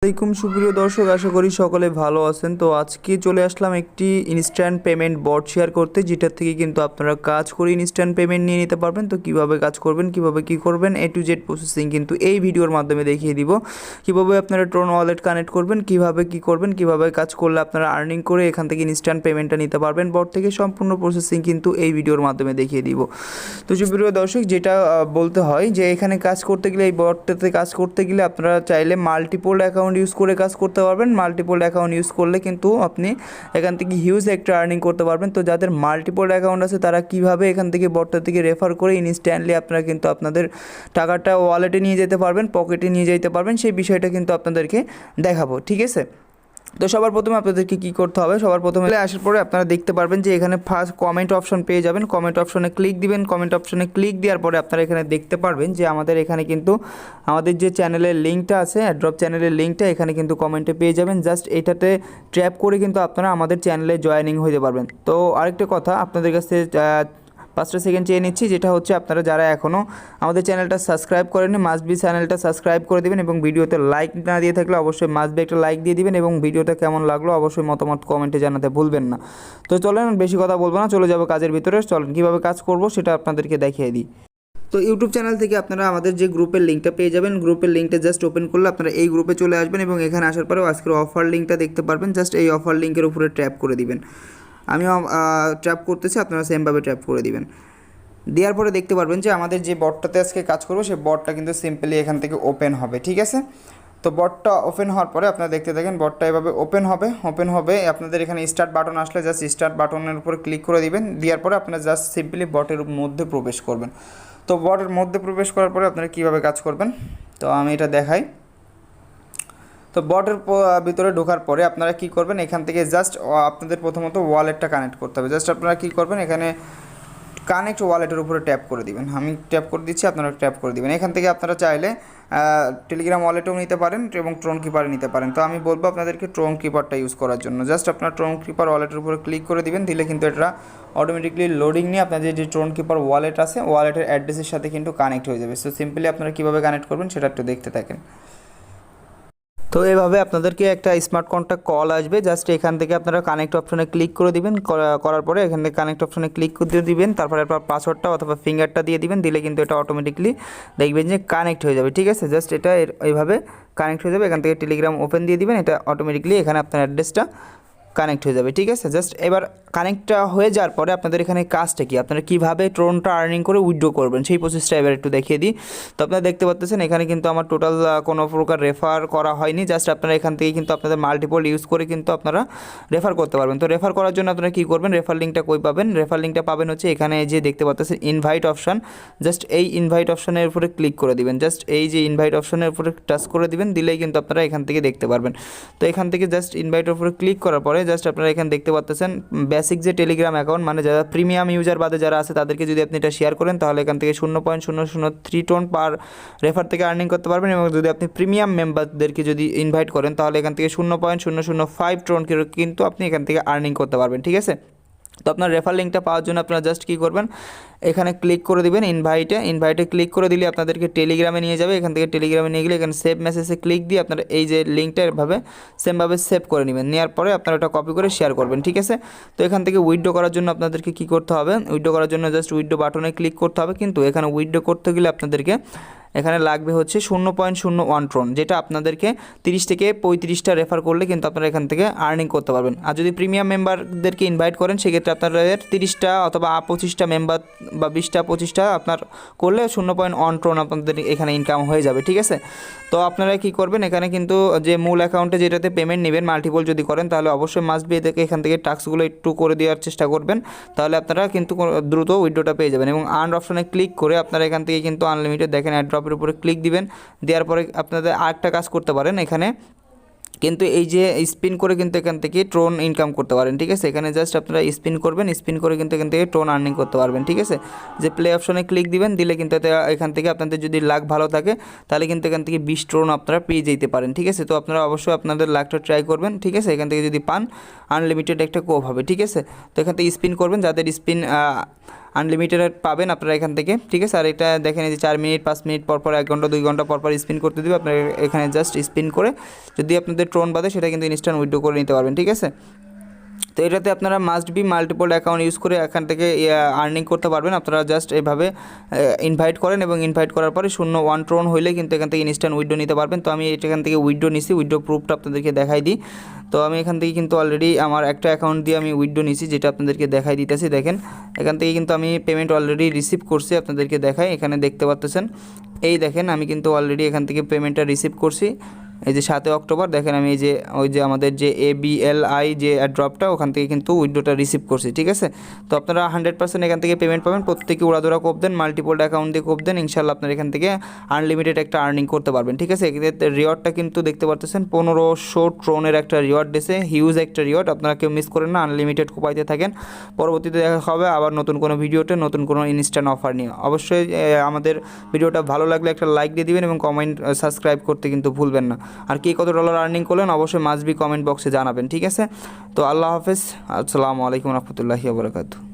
আসসালামাইকুম সুপ্রিয় দর্শক, আশা করি সকলে ভালো আছেন। তো আজকে চলে আসলাম একটি ইনস্ট্যান্ট পেমেন্ট বট শেয়ার করতে, যেটার থেকে কিন্তু আপনারা কাজ করে ইনস্ট্যান্ট পেমেন্ট নিয়ে নিতে পারবেন। তো কিভাবে কাজ করবেন, কিভাবে কি করবেন, A to Z প্রসেসিং কিন্তু এই ভিডিওর মাধ্যমে দেখিয়ে দিব। কিভাবে আপনারা ট্রোন ওয়ালেট কানেক্ট করবেন, কিভাবে কি করবেন, কিভাবে কাজ করলে আপনারা আর্নিং করে এখান থেকে ইনস্ট্যান্ট পেমেন্টটা নিতে পারবেন বট থেকে, সম্পূর্ণ প্রসেসিং কিন্তু এই ভিডিওর মাধ্যমে দেখিয়ে দিব। তো সুপ্রিয় দর্শক, যেটা বলতে হয় যে এখানে কাজ করতে গেলে, এই বটটাতে কাজ করতে গেলে আপনারা চাইলে মাল্টিপল অ্যাকাউন্ট ইউজ করে কাজ করতে পারবেন। মাল্টিপল অ্যাকাউন্ট ইউজ করলে কিন্তু আপনি এখান থেকে হিউজ একটা আর্নিং করতে পারবেন। তো যাদের মাল্টিপল অ্যাকাউন্ট আছে তারা কিভাবে এখান থেকে বটটা থেকে রেফার করে ইনস্ট্যান্টলি আপনারা কিন্তু আপনাদের টাকাটা ওয়ালেটে নিয়ে যেতে পারবেন, পকেটে নিয়ে যেতে পারবেন, সেই বিষয়টা কিন্তু আপনাদেরকে দেখাবো। ঠিক আছে, তো সবার প্রথমে আপনাদেরকে কী করতে হবে, সবার প্রথমে আসার পরে আপনারা দেখতে পারবেন যে এখানে ফার্স্ট কমেন্ট অপশন পেয়ে যাবেন। কমেন্ট অপশনে ক্লিক দিবেন। কমেন্ট অপশনে ক্লিক দেওয়ার পরে আপনারা এখানে দেখতে পারবেন যে আমাদের এখানে কিন্তু আমাদের যে চ্যানেলের লিঙ্কটা আছে, অ্যাড্রপ চ্যানেলের লিঙ্কটা এখানে কিন্তু কমেন্টে পেয়ে যাবেন। জাস্ট এটাতে ট্র্যাপ করে কিন্তু আপনারা আমাদের চ্যানেলে জয়েনিং হতে পারবেন। তো আরেকটা কথা আপনাদের কাছে 5টা সেকেন্ড চেয়ে নিচ্ছি, যেটা হচ্ছে আপনারা যারা এখনও আমাদের চ্যানেলটা সাবস্ক্রাইব করেননি, মাস্ট বি চ্যানেলটা সাবস্ক্রাইব করে দেবেন এবং ভিডিওতে লাইক না দিয়ে থাকলে অবশ্যই মাস্ট বি একটা লাইক দিয়ে দিবেন এবং ভিডিওটা কেমন লাগলো অবশ্যই মতামত কমেন্টে জানাতে ভুলবেন না। তো চলেন, বেশি কথা বলবো না, চলে যাবো কাজের ভিতরে। চলেন কীভাবে কাজ করব সেটা আপনাদেরকে দেখিয়ে দিই। তো ইউটিউব চ্যানেল থেকে আপনারা আমাদের যে গ্রুপের লিঙ্কটা পেয়ে যাবেন। গ্রুপের লিঙ্কটা জাস্ট ওপেন করলে আপনারা এই গ্রুপে চলে আসবেন এবং এখানে আসার পরেও আজকের অফার লিঙ্কটা দেখতে পারবেন। জাস্ট এই অফার লিঙ্কের উপরে ট্যাপ করে দিবেন। আমিও ট্যাপ করতেছি, আপনারা সেমভাবে ট্যাপ করে দিবেন। দেওয়ার পরে দেখতে পারবেন যে আমাদের যে বটটাতে আজকে কাজ করবো সেই বটটা কিন্তু সিম্পলি এখান থেকে ওপেন হবে। ঠিক আছে, তো বটটা ওপেন হওয়ার পরে আপনারা দেখতে থাকেন, বটটা এভাবে ওপেন হবে। আপনাদের এখানে স্টার্ট বাটন আসলে জাস্ট স্টার্ট বাটনের উপরে ক্লিক করে দিবেন। দেওয়ার পরে আপনারা জাস্ট সিম্পলি বটের মধ্যে প্রবেশ করবেন। তো বটের মধ্যে প্রবেশ করার পরে আপনারা কীভাবে কাজ করবেন, তো আমি এটা দেখাই। তো বটের ভিতরে ঢোকার পরে আপনারা কী করবেন, এখান থেকে জাস্ট আপনাদের প্রথমত ওয়ালেটটা কানেক্ট করতে হবে। জাস্ট আপনারা কী করবেন, এখানে কানেক্ট ওয়ালেটের উপরে ট্যাপ করে দিবেন। আমি ট্যাপ করে দিচ্ছি, আপনারা ট্যাপ করে দিবেন। এখান থেকে আপনারা চাইলে টেলিগ্রাম ওয়ালেটেও নিতে পারেন এবং ট্রোন কিপারে নিতে পারেন। তো আমি বলবো আপনাদেরকে ট্রোন কিপারটা ইউজ করার জন্য। জাস্ট আপনারা ট্রোন কিপার ওয়ালেটের উপরে ক্লিক করে দিবেন, দিলে কিন্তু এটা অটোমেটিকলি লোডিং নিয়ে আপনাদের যে ট্রোন কিপার ওয়ালেট আছে ওয়ালেটের অ্যাড্রেসের সাথে কিন্তু কানেক্ট হয়ে যাবে। সো সিম্পলি আপনারা কীভাবে কানেক্ট করবেন সেটা একটু দেখতে থাকেন। তো এভাবে আপনাদেরকে একটা স্মার্ট কন্ট্যাক্ট কল আসবে। জাস্ট এখান থেকে আপনারা কানেক্ট অপশনে ক্লিক করে দিবেন। করার পরে এখান থেকে কানেক্ট অপশনে ক্লিক করে দিবেন, তারপরে আপনার পাসওয়ার্ডটা অথবা ফিঙ্গারটা দিয়ে দিবেন। দিলে কিন্তু এটা অটোমেটিকলি দেখবেন যে কানেক্ট হয়ে যাবে। ঠিক আছে, জাস্ট এটা এইভাবে কানেক্ট হয়ে যাবে। এখান থেকে টেলিগ্রাম ওপেন দিয়ে দিবেন, এটা অটোমেটিকলি এখানে আপনার অ্যাড্রেসটা কানেক্ট হয়ে যাবে। ঠিক আছে, জাস্ট এবার কানেক্টটা হয়ে যাওয়ার পরে আপনাদের এখানে কাজটা কি, আপনারা কীভাবে ট্রোনটা আর্নিং করে উইথড্র করবেন সেই প্রসেসটা এবার একটু দেখিয়ে দিই। তো আপনারা দেখতে পাচ্ছেন এখানে কিন্তু আমার টোটাল কোনো প্রকার রেফার করা হয়নি। জাস্ট আপনারা এখান থেকে কিন্তু আপনাদের মাল্টিপল ইউজ করে কিন্তু আপনারা রেফার করতে পারবেন। তো রেফার করার জন্য আপনারা কী করবেন, রেফার লিঙ্কটা কই পাবেন, রেফার লিঙ্কটা পাবেন হচ্ছে এখানে যে দেখতে পাচ্ছেন ইনভাইট অপশান। জাস্ট এই ইনভাইট অপশানের উপরে ক্লিক করে দিবেন। জাস্ট এই যে ইনভাইট অপশানের উপরে টাচ করে দিবেন, দিলেই কিন্তু আপনারা এখান থেকে দেখতে পারবেন। তো এখান থেকে জাস্ট ইনভাইটের উপরে ক্লিক করার পরে জাস্ট আপনারা এখানে দেখতে পাচ্ছেন বেসিক যে টেলিগ্রাম অ্যাকাউন্ট, মানে যারা প্রিমিয়াম ইউজার বাদে যারা আছে তাদেরকে যদি আপনি এটা শেয়ার করেন তাহলে এখান থেকে 0.003 টোন পার রেফার থেকে আর্নিং করতে পারবেন। এবং যদি আপনি প্রিমিয়াম মেম্বারদেরকে যদি ইনভাইট করেন তাহলে এখান থেকে 0.005 টোন কিন্তু আপনি এখান থেকে আর্নিং করতে পারবেন। ঠিক আছে, তো আপনার রেফার লিঙ্কটা পাওয়ার জন্য আপনারা জাস্ট কী করবেন, এখানে ক্লিক করে দিবেন ইনভাইটে ক্লিক করে দিলে আপনাদেরকে টেলিগ্রামে নিয়ে যাবে। এখান থেকে টেলিগ্রামে নিয়ে গেলে এখানে সেভ মেসেজে ক্লিক দিয়ে আপনারা এই যে লিঙ্কটা এভাবে সেমভাবে সেভ করে নেবেন। নেওয়ার পরে আপনারা এটা কপি করে শেয়ার করবেন। ঠিক আছে, তো এখান থেকে উইথড্র করার জন্য আপনাদেরকে কী করতে হবে, উইথড্র করার জন্য জাস্ট উইথড্র বাটনে ক্লিক করতে হবে। কিন্তু এখানে উইথড্র করতে গেলে আপনাদেরকে এখানে লাগবে হচ্ছে 0.01 ট্রন, যেটা আপনাদেরকে 30 থেকে 35টা রেফার করলে কিন্তু আপনারা এখান থেকে আর্নিং করতে পারবেন। আর যদি প্রিমিয়াম মেম্বারদেরকে ইনভাইট করেন সেক্ষেত্রে আপনাদের 30টা অথবা 25টা মেম্বার বা 20টা 25টা আপনার করলে 0.1 ট্রন আপনাদের এখানে ইনকাম হয়ে যাবে। ঠিক আছে, তো আপনারা কী করবেন, এখানে কিন্তু যে মূল অ্যাকাউন্টে যেটাতে পেমেন্ট নেবেন মাল্টিপল যদি করেন তাহলে অবশ্যই মাস্ট বি এখান থেকে টাস্কগুলো একটু করে দেওয়ার চেষ্টা করবেন, তাহলে আপনারা কিন্তু দ্রুত উইথড্রটা পেয়ে যাবেন। এবং আর্ন অপশনে ক্লিক করে আপনারা এখান থেকে কিন্তু আনলিমিটেড দেখেন অ্যাড্রপের উপরে ক্লিক দিবেন। দেওয়ার পরে আপনাদের আরেকটা কাজ করতে পারেন, এখানে কিন্তু এই যে স্পিন করে কিন্তু এখান থেকে ট্রোন ইনকাম করতে পারেন। ঠিক আছে, এখানে জাস্ট আপনারা স্পিন করবেন, স্পিন করে কিন্তু এখান থেকে ট্রোন আর্নিং করতে পারবেন। ঠিক আছে, যে প্লে অপশনে ক্লিক দিবেন, দিলে কিন্তু এখান থেকে আপনাদের যদি লাক ভালো থাকে তাহলে কিন্তু এখান থেকে 20 ট্রোন আপনারা পেয়ে যেতে পারেন। ঠিক আছে, তো আপনারা অবশ্যই আপনাদের লাকটা ট্রাই করবেন। ঠিক আছে, এখান থেকে যদি পান আনলিমিটেড একটা কোপ হবে। ঠিক আছে, তো এখান থেকে স্পিন করবেন, যাদের স্পিন আনলিমিটেড পাবেন আপনারা এখান থেকে, ঠিক আছে। আর এটা দেখেন এই যে 4 মিনিট 5 মিনিট পর পর 1 ঘন্টা 2 ঘন্টা পর পর স্পিন করতে দিবে, আপনারা এখানে জাস্ট স্পিন করে যদি আপনাদের ট্রোন বাদে সেটা কিন্তু ইনস্ট্যান্ট উইথড্র করে নিতে পারবেন, ঠিক আছে। তো এটাতে আপনারা must be multiple account use করে এখান থেকে আর্নিং করতে পারবেন। আপনারা জাস্ট এইভাবে ইনভাইট করেন এবং ইনভাইট করার পরে 1 ট্রোন হইলে কিন্তু এখান থেকে ইনস্ট্যান্ট উইথড্র নিতে পারবেন। তো আমি এখান থেকে উইথড্র নিছি, উইথড্র প্রুফটা আপনাদেরকে দেখাই দিই। তো আমি এখান থেকে কিন্তু অলরেডি আমার একটা অ্যাকাউন্ট দিয়ে আমি উইথড্র নিছি, যেটা আপনাদেরকে দেখাই দিতেছি। দেখেন এখান থেকে কিন্তু আমি পেমেন্ট অলরেডি রিসিভ করছি, আপনাদেরকে দেখাই, এখানে দেখতে পাচ্ছেন। এই দেখেন আমি কিন্তু অলরেডি এখান থেকে পেমেন্টটা রিসিভ করছি। এই যে 7 অক্টোবর দেখেন আমি এই যে ওই যে আমাদের যে ABLI যে ড্রপটা ওখান থেকে কিন্তু উইথড্রটা রিসিভ করছি, ঠিক আছে। তো আপনারা 100% এখান থেকে পেমেন্ট পাবেন। প্রত্যেকে উড়াধুরা কোপ দেন, মাল্টিপল অ্যাকাউন্ট দিয়ে কোপ দেন, ইনশাল্লাহ আপনারা এখান থেকে আনলিমিটেড একটা আর্নিং করতে পারবেন, ঠিক আছে। এক্ষেত্রে রিওয়ার্ডটা কিন্তু দেখতে পাচ্ছেন 1500 ট্রোনের একটা রিওয়ার্ড দিয়েছে, হিউজ একটা রিওয়ার্ড, আপনারা কেউ মিস করেন না, আনলিমিটেড কোপাইতে থাকেন। পরবর্তীতে দেখা হবে আবার নতুন কোনো ভিডিওতে নতুন কোনো ইনস্ট্যান্ট অফার নিয়ে। অবশ্যই আমাদের ভিডিওটা ভালো লাগলে একটা লাইক দিয়ে দিবেন এবং কমেন্ট সাবস্ক্রাইব করতে কিন্তু ভুলবেন না। আর কে কত ডলার আর্নিং করলেন অবশ্যই মাস্ট বি কমেন্ট বক্সে জানাবেন, ঠিক আছে। তো আল্লাহ হাফেজ, আসসালামু আলাইকুম রহমতুল্লাহি ওয়া বারাকাতুহু।